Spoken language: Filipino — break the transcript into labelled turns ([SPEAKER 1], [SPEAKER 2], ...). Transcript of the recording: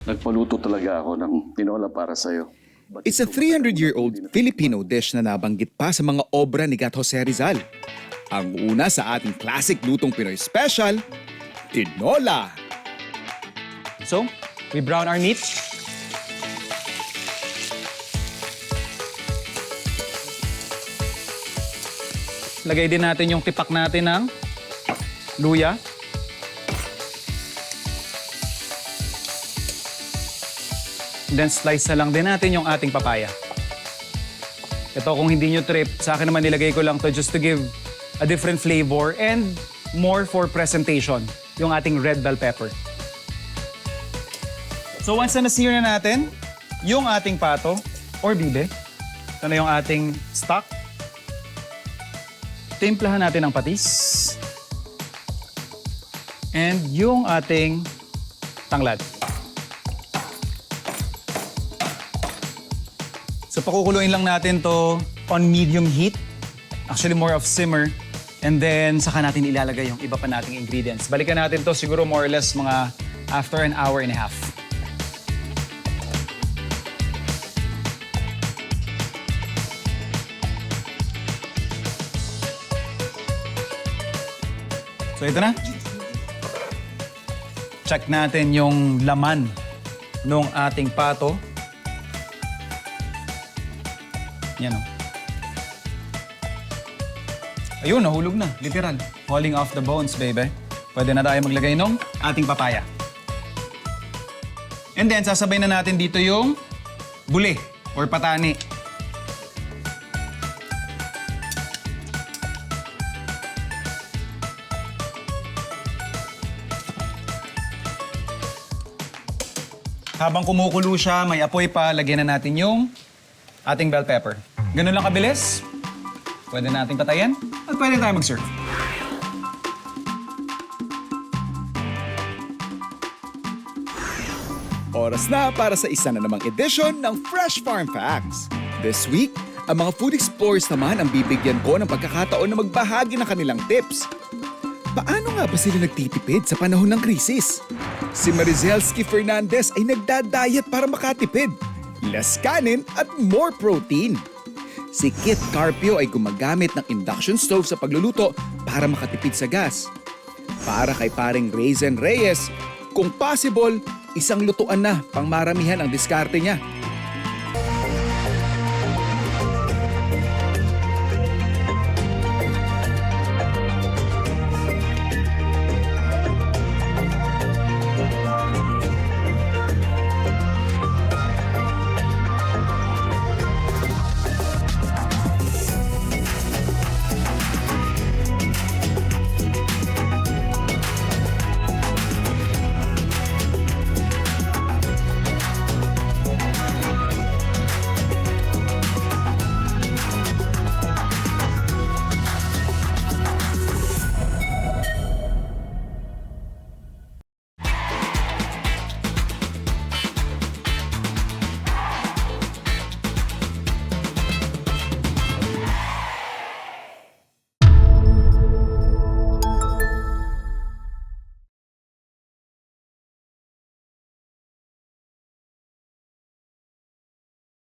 [SPEAKER 1] Nagpaluto talaga ako ng tinola para sa'yo.
[SPEAKER 2] It's a 300-year-old Filipino dish na nabanggit pa sa mga obra ni Gat Jose Rizal. Ang una sa ating classic Lutong Pinoy special, Tinola.
[SPEAKER 3] So, we brown our meat. Lagay din natin yung tipak natin ng luya. Then slice na lang din natin yung ating papaya. Ito kung hindi nyo trip, sa akin naman nilagay ko lang to just to give a different flavor and more for presentation, yung ating red bell pepper. So once na na-sear na natin yung ating pato or bibe, ito na yung ating stock. Timplahan natin ng patis. And yung ating tanglad. So pakukuluin lang natin to on medium heat. Actually more of simmer. And then saka natin ilalagay yung iba pa nating ingredients. Balikan natin to siguro more or less mga after an hour and a half. So ito na. Check natin yung laman ng ating pato. Yan o. Ayun, nahulog na. Literal. Falling off the bones, baby. Pwede na tayo maglagay ng ating papaya. And then, sasabay na natin dito yung bule or patani. Habang kumukulo siya, may apoy pa, lagyan na natin yung ating bell pepper. Ganun lang kabilis. Pwede nating patayin at pwede tayo mag-serve.
[SPEAKER 2] Oras na para sa isa na namang edition ng Fresh Farm Facts. This week, ang mga food explorers naman ang bibigyan ko ng pagkakataon na magbahagi ng kanilang tips. Paano nga ba sila nagtitipid sa panahon ng krisis? Si Marizelski Fernandez ay nagda-diet para makatipid. Less kanin at more protein. Si Kit Carpio ay gumagamit ng induction stove sa pagluluto para makatipid sa gas. Para kay paring Raisin Reyes, kung possible, isang lutuan na pang maramihan ang diskarte niya.